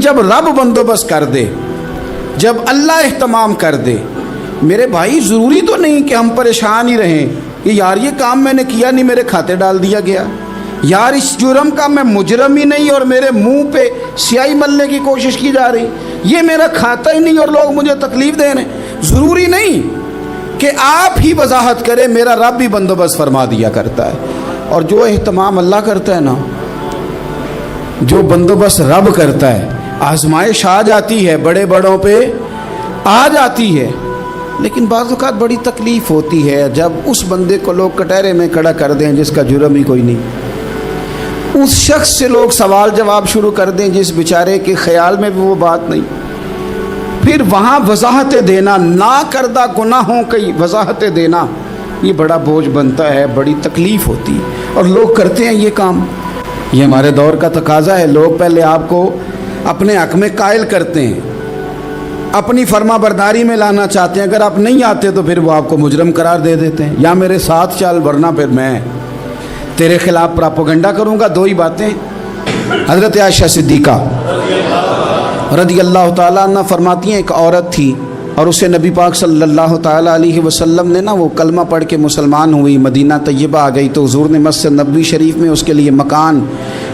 جب رب بندوبست کر دے، جب اللہ اہتمام کر دے، میرے بھائی ضروری تو نہیں کہ ہم پریشان ہی رہیں کہ یار یہ کام میں نے کیا نہیں، میرے کھاتے ڈال دیا گیا، یار اس جرم کا میں مجرم ہی نہیں اور میرے منہ پہ سیاہی ملنے کی کوشش کی جا رہی، یہ میرا کھاتا ہی نہیں اور لوگ مجھے تکلیف دے رہے ہیں۔ ضروری نہیں کہ آپ ہی وضاحت کریں، میرا رب بھی بندوبست فرما دیا کرتا ہے۔ اور جو اہتمام اللہ کرتا ہے نا، جو بندوبست رب کرتا ہے، آزمائش آ جاتی ہے، بڑے بڑوں پہ آ جاتی ہے، لیکن بعض اوقات بڑی تکلیف ہوتی ہے جب اس بندے کو لوگ کٹہرے میں کھڑا کر دیں جس کا جرم ہی کوئی نہیں، اس شخص سے لوگ سوال جواب شروع کر دیں جس بیچارے کے خیال میں بھی وہ بات نہیں، پھر وہاں وضاحتیں دینا، نہ کردہ گناہوں کی وضاحتیں دینا، یہ بڑا بوجھ بنتا ہے، بڑی تکلیف ہوتی ہے، اور لوگ کرتے ہیں یہ کام۔ یہ ہمارے دور کا تقاضا ہے، لوگ پہلے آپ کو اپنے حق میں قائل کرتے ہیں، اپنی فرما برداری میں لانا چاہتے ہیں، اگر آپ نہیں آتے تو پھر وہ آپ کو مجرم قرار دے دیتے ہیں، یا میرے ساتھ چل ورنہ پھر میں تیرے خلاف پراپوگنڈا کروں گا۔ دو ہی باتیں۔ حضرت عائشہ صدیقہ رضی اللہ تعالیٰ عنہ فرماتی ہیں، ایک عورت تھی اور اسے نبی پاک صلی اللہ تعالیٰ علیہ وسلم نے وہ کلمہ پڑھ کے مسلمان ہوئی، مدینہ طیبہ آ گئی تو حضور نے مسجد نبوی شریف میں اس کے لیے مکان،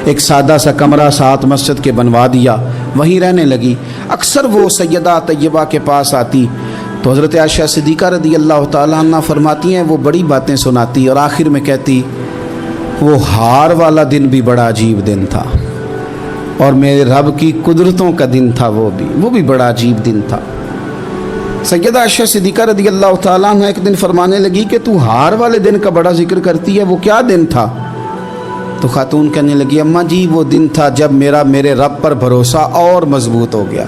ایک سادہ سا کمرہ ساتھ مسجد کے بنوا دیا، وہیں رہنے لگی۔ اکثر وہ سیدہ طیبہ کے پاس آتی تو حضرت عائشہ صدیقہ رضی اللہ تعالیٰ عنہ فرماتی ہیں وہ بڑی باتیں سناتی اور آخر میں کہتی وہ ہار والا دن بھی بڑا عجیب دن تھا اور میرے رب کی قدرتوں کا دن تھا، وہ بھی بڑا عجیب دن تھا۔ سیدہ عائشہ صدیقہ رضی اللہ تعالیٰ عنہ ایک دن فرمانے لگی کہ تو ہار والے دن کا بڑا ذکر کرتی ہے، وہ کیا دن تھا؟ تو خاتون کہنے لگی اماں جی وہ دن تھا جب میرے رب پر بھروسہ اور مضبوط ہو گیا،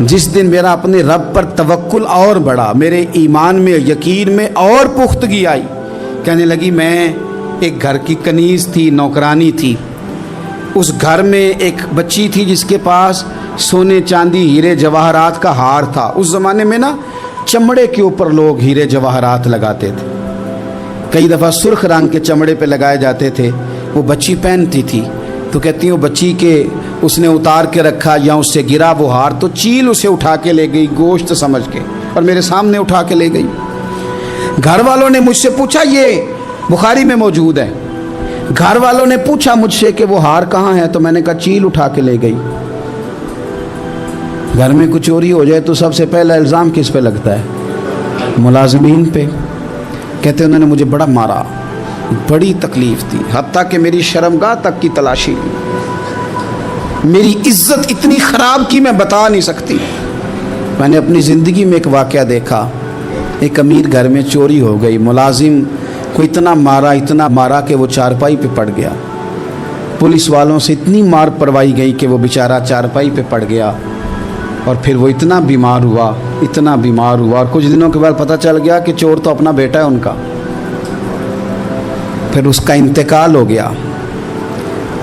جس دن میرا اپنے رب پر توکل اور بڑھا، میرے ایمان میں یقین میں اور پختگی آئی۔ کہنے لگی میں ایک گھر کی کنیز تھی، نوکرانی تھی، اس گھر میں ایک بچی تھی جس کے پاس سونے چاندی ہیرے جواہرات کا ہار تھا۔ اس زمانے میں نا چمڑے کے اوپر لوگ ہیرے جواہرات لگاتے تھے، کئی دفعہ سرخ رنگ کے چمڑے پہ لگائے جاتے تھے، وہ بچی پہنتی تھی تو کہتی ہیں وہ بچی کے اس نے اتار کے رکھا یا اس سے گرا وہ ہار تو چیل اسے اٹھا کے لے گئی گوشت سمجھ کے اور میرے سامنے اٹھا کے لے گئی۔ گھر والوں نے مجھ سے پوچھا، یہ بخاری میں موجود ہے، گھر والوں نے پوچھا مجھ سے کہ وہ ہار کہاں ہے تو میں نے کہا چیل اٹھا کے لے گئی۔ گھر میں کچھ چوری ہو جائے تو سب سے پہلا الزام کس پہ لگتا ہے؟ ملازمین پہ۔ کہتے انہوں نے مجھے بڑا مارا، بڑی تکلیف تھی، حتیٰ کہ میری شرمگاہ تک کی تلاشی لی، میری عزت اتنی خراب کی میں بتا نہیں سکتی۔ میں نے اپنی زندگی میں ایک واقعہ دیکھا، ایک امیر گھر میں چوری ہو گئی، ملازم کو اتنا مارا کہ وہ چارپائی پہ پڑ گیا، پولیس والوں سے اتنی مار پروائی گئی کہ وہ بیچارہ چارپائی پہ پڑ گیا، اور پھر وہ اتنا بیمار ہوا اور کچھ دنوں کے بعد پتہ چل گیا کہ چور تو اپنا بیٹا ہے ان کا، پھر اس کا انتقال ہو گیا۔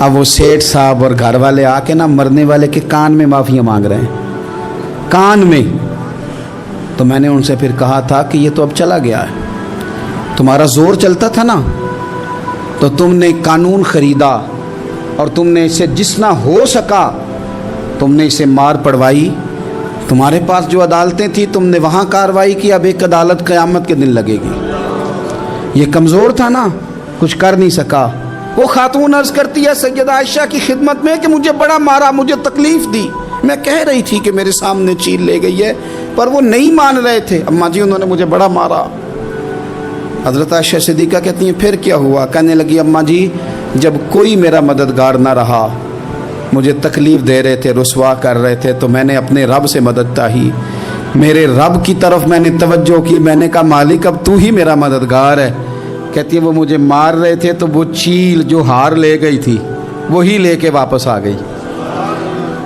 اب وہ سیٹھ صاحب اور گھر والے آ کے مرنے والے کے کان میں معافیاں مانگ رہے ہیں، کان میں۔ تو میں نے ان سے پھر کہا تھا کہ یہ تو اب چلا گیا ہے، تمہارا زور چلتا تھا نا تو تم نے قانون خریدا اور تم نے اسے جتنا ہو سکا تم نے اسے مار پڑوائی، تمہارے پاس جو عدالتیں تھیں تم نے وہاں کارروائی کی، اب ایک عدالت قیامت کے دن لگے گی۔ یہ کمزور تھا نا، کچھ کر نہیں سکا۔ وہ خاتون عرض کرتی ہے سیدہ عائشہ کی خدمت میں کہ مجھے بڑا مارا، مجھے تکلیف دی، میں کہہ رہی تھی کہ میرے سامنے چیل لے گئی ہے پر وہ نہیں مان رہے تھے، اماں جی انہوں نے مجھے بڑا مارا۔ حضرت عائشہ صدیقہ کہتی ہیں پھر کیا ہوا؟ کہنے لگی اماں جی جب کوئی میرا مددگار نہ رہا، مجھے تکلیف دے رہے تھے، رسوا کر رہے تھے، تو میں نے اپنے رب سے مدد چاہی، میرے رب کی طرف میں نے توجہ کی، میں نے کہا مالک اب تو ہی میرا مددگار ہے۔ کہتی ہے وہ مجھے مار رہے تھے تو وہ چیل جو ہار لے گئی تھی وہی لے کے واپس آ گئی،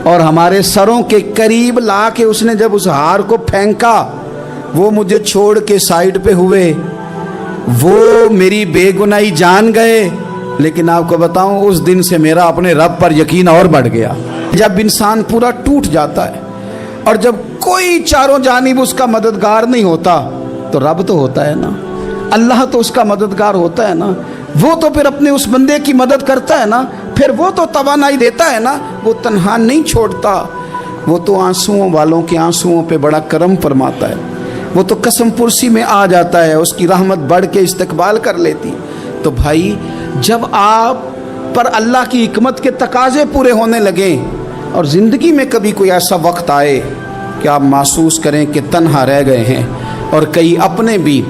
اور ہمارے سروں کے قریب لا کے اس نے جب اس ہار کو پھینکا وہ مجھے چھوڑ کے سائیڈ پہ ہوئے، وہ میری بے گناہی جان گئے، لیکن آپ کو بتاؤں اس دن سے میرا اپنے رب پر یقین اور بڑھ گیا۔ جب انسان پورا ٹوٹ جاتا ہے اور جب کوئی چاروں جانب اس کا مددگار نہیں ہوتا تو رب تو ہوتا ہے نا، اللہ تو اس کا مددگار ہوتا ہے نا، وہ تو پھر اپنے اس بندے کی مدد کرتا ہے نا، پھر وہ تو توانائی دیتا ہے نا, وہ تنہا نہیں چھوڑتا, وہ تو آنسوؤں والوں کے آنسوؤں پہ بڑا کرم فرماتا ہے, وہ تو قسم پرسی میں آ جاتا ہے, اس کی رحمت بڑھ کے استقبال کر لیتی. تو بھائی جب آپ پر اللہ کی حکمت کے تقاضے پورے ہونے لگیں اور زندگی میں کبھی کوئی ایسا وقت آئے کہ آپ محسوس کریں کہ تنہا رہ گئے ہیں اور کئی اپنے بھی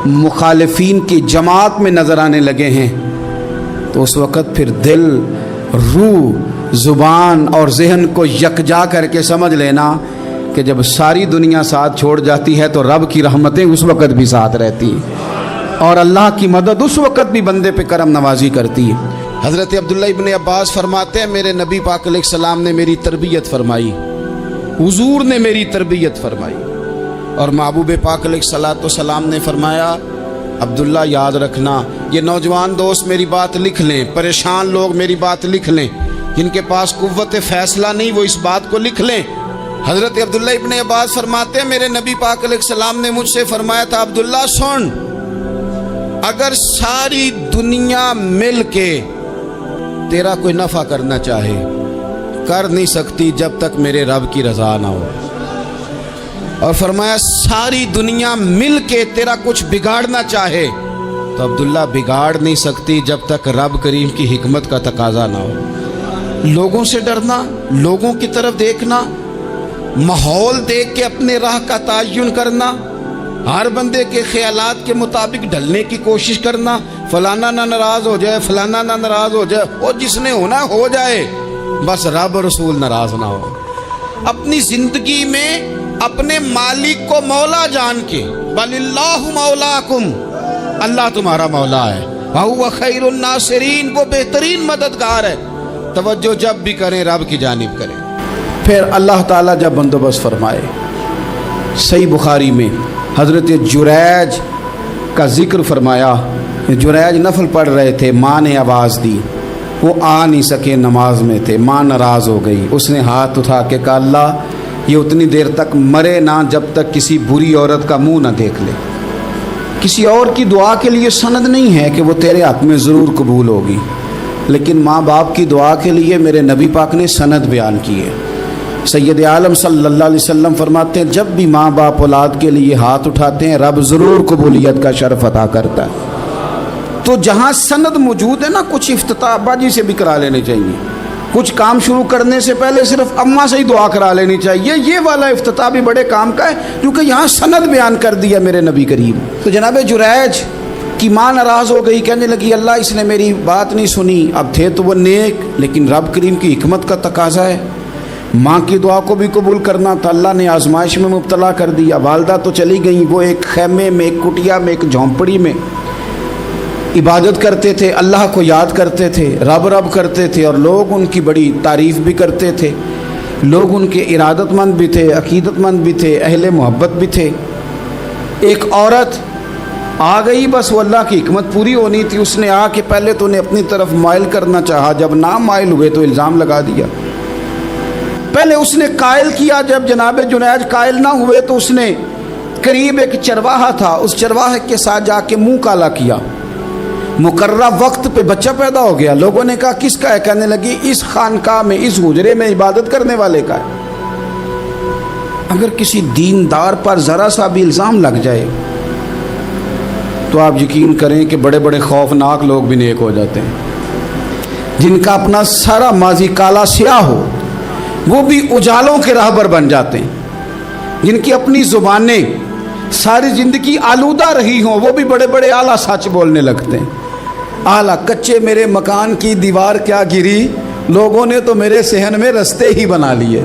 مخالفین کی جماعت میں نظر آنے لگے ہیں, تو اس وقت پھر دل, روح, زبان اور ذہن کو یکجا کر کے سمجھ لینا کہ جب ساری دنیا ساتھ چھوڑ جاتی ہے تو رب کی رحمتیں اس وقت بھی ساتھ رہتی ہیں اور اللہ کی مدد اس وقت بھی بندے پہ کرم نوازی کرتی ہے. حضرت عبداللہ ابن عباس فرماتے ہیں میرے نبی پاک علیہ السلام نے میری تربیت فرمائی, حضور نے میری تربیت فرمائی, اور محبوب پاک علیہ السلام نے فرمایا عبداللہ یاد رکھنا, یہ نوجوان دوست میری بات لکھ لیں, پریشان لوگ میری بات لکھ لیں, جن کے پاس قوت فیصلہ نہیں وہ اس بات کو لکھ لیں. حضرت عبداللہ ابن عباس فرماتے ہیں میرے نبی پاک علیہ السلام نے مجھ سے فرمایا تھا عبداللہ سن, اگر ساری دنیا مل کے تیرا کوئی نفع کرنا چاہے کر نہیں سکتی جب تک میرے رب کی رضا نہ ہو, اور فرمایا ساری دنیا مل کے تیرا کچھ بگاڑنا چاہے تو عبداللہ بگاڑ نہیں سکتی جب تک رب کریم کی حکمت کا تقاضا نہ ہو. لوگوں سے ڈرنا, لوگوں کی طرف دیکھنا, ماحول دیکھ کے اپنے راہ کا تعین کرنا, ہر بندے کے خیالات کے مطابق ڈھلنے کی کوشش کرنا, فلانا نہ ناراض ہو جائے, فلانا نہ ناراض ہو جائے, اور جس نے ہونا ہو جائے, بس رب رسول ناراض نہ ہو. اپنی زندگی میں اپنے مالک کو مولا جان کے, بل اللہ مولاکم, اللہ تمہارا مولا ہے, وَهُوَ خَيْرُ النَّاصِرِينَ, وہ بہترین مددگار ہے. توجہ جب بھی کریں رب کی جانب کریں. پھر اللہ تعالیٰ جب بندوبست فرمائے, صحیح بخاری میں حضرت جریج کا ذکر فرمایا, جریج نفل پڑھ رہے تھے, ماں نے آواز دی, وہ آ نہیں سکے, نماز میں تھے, ماں ناراض ہو گئی, اس نے ہاتھ اٹھا کے کہا اللہ یہ اتنی دیر تک مرے نہ جب تک کسی بری عورت کا منہ نہ دیکھ لے. کسی اور کی دعا کے لیے سند نہیں ہے کہ وہ تیرے حق میں ضرور قبول ہوگی, لیکن ماں باپ کی دعا کے لیے میرے نبی پاک نے سند بیان کی ہے. سید عالم صلی اللہ علیہ وسلم فرماتے ہیں جب بھی ماں باپ اولاد کے لیے ہاتھ اٹھاتے ہیں رب ضرور قبولیت کا شرف عطا کرتا ہے. تو جہاں سند موجود ہے نا, کچھ افتتاح باجی سے بھی کرا لینے چاہیے, کچھ کام شروع کرنے سے پہلے صرف اماں سے ہی دعا کرا لینی چاہیے. یہ والا افتتاح بھی بڑے کام کا ہے کیونکہ یہاں سند بیان کر دیا میرے نبی کریم. تو جناب جریج کی ماں ناراض ہو گئی, کہنے لگی اللہ اس نے میری بات نہیں سنی. اب تھے تو وہ نیک, لیکن رب کریم کی حکمت کا تقاضا ہے, ماں کی دعا کو بھی قبول کرنا تھا. اللہ نے آزمائش میں مبتلا کر دیا. والدہ تو چلی گئیں, وہ ایک خیمے میں, ایک کٹیا میں, ایک جھونپڑی میں عبادت کرتے تھے, اللہ کو یاد کرتے تھے, رب رب کرتے تھے, اور لوگ ان کی بڑی تعریف بھی کرتے تھے. لوگ ان کے ارادت مند بھی تھے, عقیدت مند بھی تھے, اہل محبت بھی تھے. ایک عورت آ گئی, بس وہ اللہ کی حکمت پوری ہونی تھی. اس نے آ کے پہلے تو انہیں اپنی طرف مائل کرنا چاہا, جب نہ مائل ہوئے تو الزام لگا دیا. پہلے اس نے قائل کیا, جب جناب جنید قائل نہ ہوئے تو اس نے قریب ایک چرواہا تھا, اس چرواہے کے ساتھ جا کے منہ کالا کیا. مقررہ وقت پہ بچہ پیدا ہو گیا. لوگوں نے کہا کس کا ہے؟ کہنے لگی اس خانقاہ میں, اس حجرے میں عبادت کرنے والے کا ہے. اگر کسی دیندار پر ذرا سا بھی الزام لگ جائے تو آپ یقین کریں کہ بڑے بڑے خوفناک لوگ بھی نیک ہو جاتے ہیں. جن کا اپنا سارا ماضی کالا سیاہ ہو وہ بھی اجالوں کے راہبر بن جاتے ہیں. جن کی اپنی زبانیں ساری زندگی آلودہ رہی ہوں وہ بھی بڑے بڑے اعلیٰ سچ بولنے لگتے ہیں. اعلیٰ کچے میرے مکان کی دیوار کیا گری, لوگوں نے تو میرے صحن میں رستے ہی بنا لیے.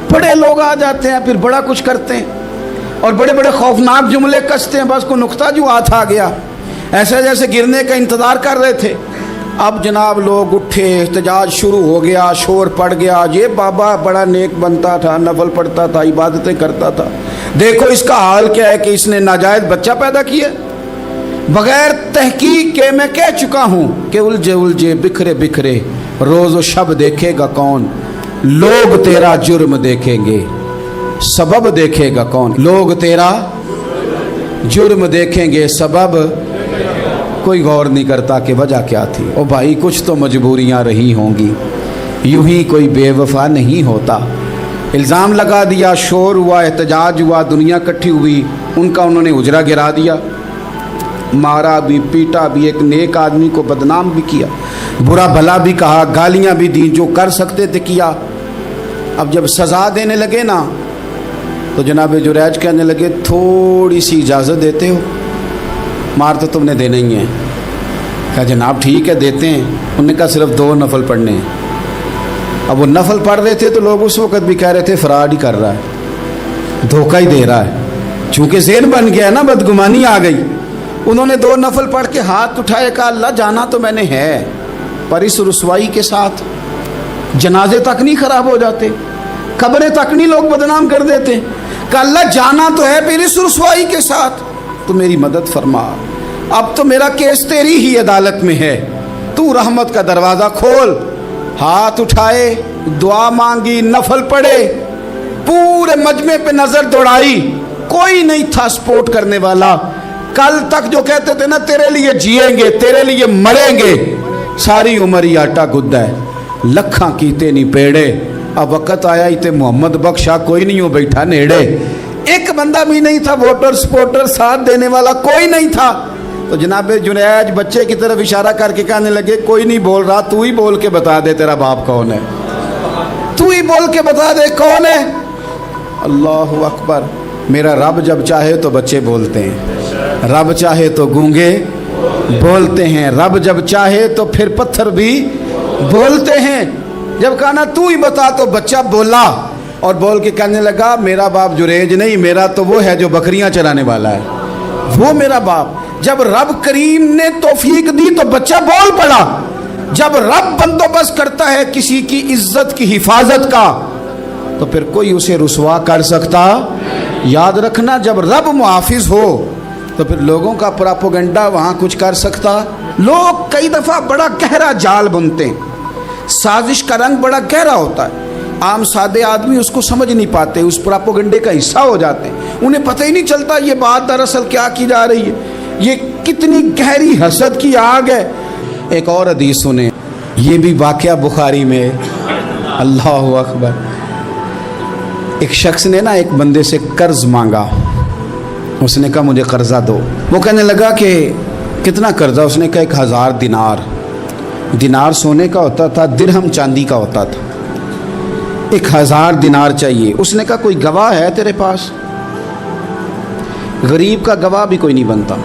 بڑے لوگ آ جاتے ہیں, پھر بڑا کچھ کرتے ہیں اور بڑے بڑے خوفناک جملے کستے ہیں. بس کو نقطہ جو ہاتھ آ گیا, ایسے جیسے گرنے کا انتظار کر رہے تھے. اب جناب لوگ اٹھے, احتجاج شروع ہو گیا, شور پڑ گیا. یہ بابا بڑا نیک بنتا تھا, نفل پڑھتا تھا, عبادتیں کرتا تھا, دیکھو اس کا حال کیا ہے کہ اس نے ناجائز بچہ پیدا کیا. بغیر تحقیق کے میں کہہ چکا ہوں کہ الجھے الجھے بکھرے بکھرے روز و شب دیکھے گا کون, لوگ تیرا جرم دیکھیں گے, سبب دیکھے گا کون. لوگ تیرا جرم دیکھیں گے, سبب کوئی غور نہیں کرتا کہ وجہ کیا تھی. او بھائی کچھ تو مجبوریاں رہی ہوں گی, یوں ہی کوئی بے وفا نہیں ہوتا. الزام لگا دیا, شور ہوا, احتجاج ہوا, دنیا اکٹھی ہوئی, ان کا انہوں نے اجرا گرا دیا, مارا بھی, پیٹا بھی, ایک نیک آدمی کو بدنام بھی کیا, برا بھلا بھی کہا, گالیاں بھی دی, جو کر سکتے تھے کیا. اب جب سزا دینے لگے نا تو جناب جریج کہنے لگے تھوڑی سی اجازت دیتے ہو, مار تو تم نے دینا ہی ہے. کہا جناب ٹھیک ہے دیتے ہیں. انہوں نے کہا صرف 2 نفل پڑھنے ہیں. اب وہ نفل پڑھ رہے تھے تو لوگ اس وقت بھی کہہ رہے تھے فراڈ ہی کر رہا ہے, دھوکہ ہی دے رہا ہے. چونکہ ذہن بن گیا نا, بدگمانی آ گئی. انہوں نے 2 نفل پڑھ کے ہاتھ اٹھائے, کہا اللہ جانا تو میں نے ہے, پر اس رسوائی کے ساتھ جنازے تک نہیں خراب ہو جاتے, قبریں تک نہیں لوگ بدنام کر دیتے. کہ اللہ جانا تو ہے پھر اس رسوائی کے ساتھ, تو میری مدد فرما. اب تو میرا کیس تیری ہی عدالت میں ہے, تو رحمت کا دروازہ کھول. ہاتھ اٹھائے, دعا مانگی, نفل پڑھے, پورے مجمع پہ نظر دوڑائی, کوئی نہیں تھا سپورٹ کرنے والا. کل تک جو کہتے تھے نا تیرے لیے جیئیں گے, تیرے لیے مریں گے, ساری عمر ہی آٹا گدہ ہے, لکھاں کیتے نہیں پیڑے. اب وقت آیا ہی تے محمد بخشا کوئی نہیں ہو بیٹھا نیڑے. ایک بندہ بھی نہیں تھا ووٹر سپورٹر ساتھ دینے والا, کوئی نہیں تھا. تو جناب جنید بچے کی طرف اشارہ کر کے کہنے لگے کوئی نہیں بول رہا, تو ہی بول کے بتا دے تیرا باپ کون ہے, تو ہی بول کے بتا دے کون ہے. اللہ اکبر. میرا رب جب چاہے تو بچے بولتے ہیں, رب چاہے تو گونگے بولتے ہیں, رب جب چاہے تو پھر پتھر بھی بولتے ہیں. جب کہا نا تو ہی بتا تو بچہ بولا, اور بول کے کہنے لگا میرا باپ جریج نہیں, میرا تو وہ ہے جو بکریاں چرانے والا ہے, وہ میرا باپ. جب رب کریم نے توفیق دی تو بچہ بول پڑا. جب رب بندوبست کرتا ہے کسی کی عزت کی حفاظت کا تو پھر کوئی اسے رسوا کر سکتا. یاد رکھنا جب رب محافظ ہو تو پھر لوگوں کا پراپوگنڈا وہاں کچھ کر سکتا. لوگ کئی دفعہ بڑا گہرا جال بنتے ہیں, سازش کا رنگ بڑا گہرا ہوتا ہے, عام سادے آدمی اس کو سمجھ نہیں پاتے, اس پراپوگنڈے کا حصہ ہو جاتے ہیں, انہیں پتہ ہی نہیں چلتا یہ بات دراصل کیا کی جا رہی ہے, یہ کتنی گہری حسد کی آگ ہے. ایک اور حدیث سنیں, یہ بھی واقعہ بخاری میں. اللہ اکبر. ایک شخص نے نا ایک بندے سے قرض مانگا, اس نے کہا مجھے قرضہ دو. وہ کہنے لگا کہ کتنا قرضہ؟ اس نے کہا 1000 دینار. دینار سونے کا ہوتا تھا, درہم چاندی کا ہوتا تھا. 1000 دینار چاہیے. اس نے کہا کوئی گواہ ہے تیرے پاس؟ غریب کا گواہ بھی کوئی نہیں بنتا.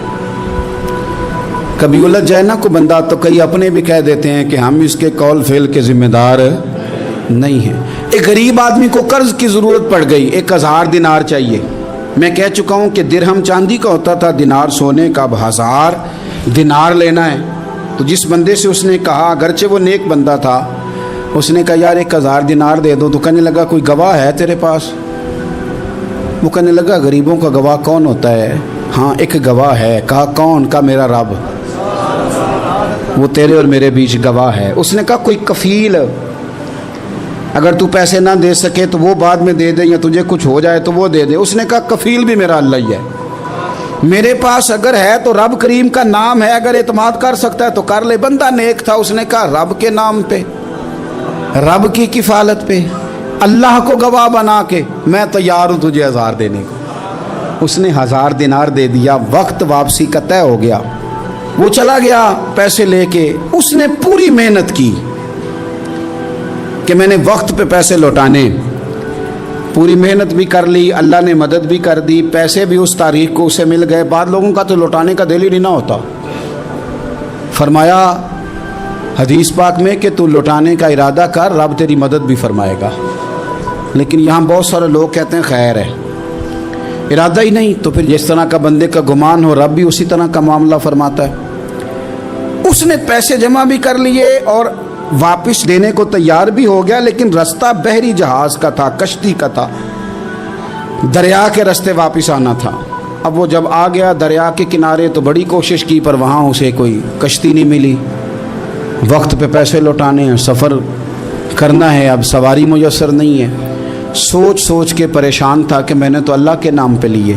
کبھی الجھ جائے نا کوئی بندہ تو کئی اپنے بھی کہہ دیتے ہیں کہ ہم اس کے قول فعل کے ذمہ دار نہیں ہیں. ایک غریب آدمی کو قرض کی ضرورت پڑ گئی, 1000 دینار چاہیے. میں کہہ چکا ہوں کہ درہم چاندی کا ہوتا تھا, دینار سونے کا. اب 1000 دینار لینا ہے. تو جس بندے سے اس نے کہا, اگرچہ وہ نیک بندہ تھا, اس نے کہا یار 1000 دینار دے دو. تو کہنے لگا کوئی گواہ ہے تیرے پاس؟ وہ کہنے لگا غریبوں کا گواہ کون ہوتا ہے؟ ہاں ایک گواہ ہے. کہا کون؟ کا میرا رب, وہ تیرے اور میرے بیچ گواہ ہے. اس نے کہا کوئی کفیل, اگر تو پیسے نہ دے سکے تو وہ بعد میں دے دے, یا تجھے کچھ ہو جائے تو وہ دے دے. اس نے کہا کفیل بھی میرا اللہ ہی ہے, میرے پاس اگر ہے تو رب کریم کا نام ہے, اگر اعتماد کر سکتا ہے تو کر لے. بندہ نیک تھا, اس نے کہا رب کے نام پہ, رب کی کفالت پہ, اللہ کو گواہ بنا کے میں تیار ہوں تجھے 1000 دینے کو. اس نے 1000 دینار دے دیا. وقت واپسی کا طے ہو گیا, وہ چلا گیا پیسے لے کے. اس نے پوری محنت کی کہ میں نے وقت پہ پیسے لوٹانے, پوری محنت بھی کر لی, اللہ نے مدد بھی کر دی, پیسے بھی اس تاریخ کو اسے مل گئے. بعد لوگوں کا تو لوٹانے کا دل ہی نہیں نہ ہوتا. فرمایا حدیث پاک میں کہ تو لوٹانے کا ارادہ کر, رب تیری مدد بھی فرمائے گا. لیکن یہاں بہت سارے لوگ کہتے ہیں خیر ہے, ارادہ ہی نہیں. تو پھر جس طرح کا بندے کا گمان ہو, رب بھی اسی طرح کا معاملہ فرماتا ہے. اس نے پیسے جمع بھی کر لیے اور واپس دینے کو تیار بھی ہو گیا, لیکن رستہ بحری جہاز کا تھا, کشتی کا تھا, دریا کے رستے واپس آنا تھا. اب وہ جب آ گیا دریا کے کنارے تو بڑی کوشش کی, پر وہاں اسے کوئی کشتی نہیں ملی. وقت پہ پیسے لوٹانے ہیں, سفر کرنا ہے, اب سواری میسر نہیں ہے. سوچ سوچ کے پریشان تھا کہ میں نے تو اللہ کے نام پہ لیے,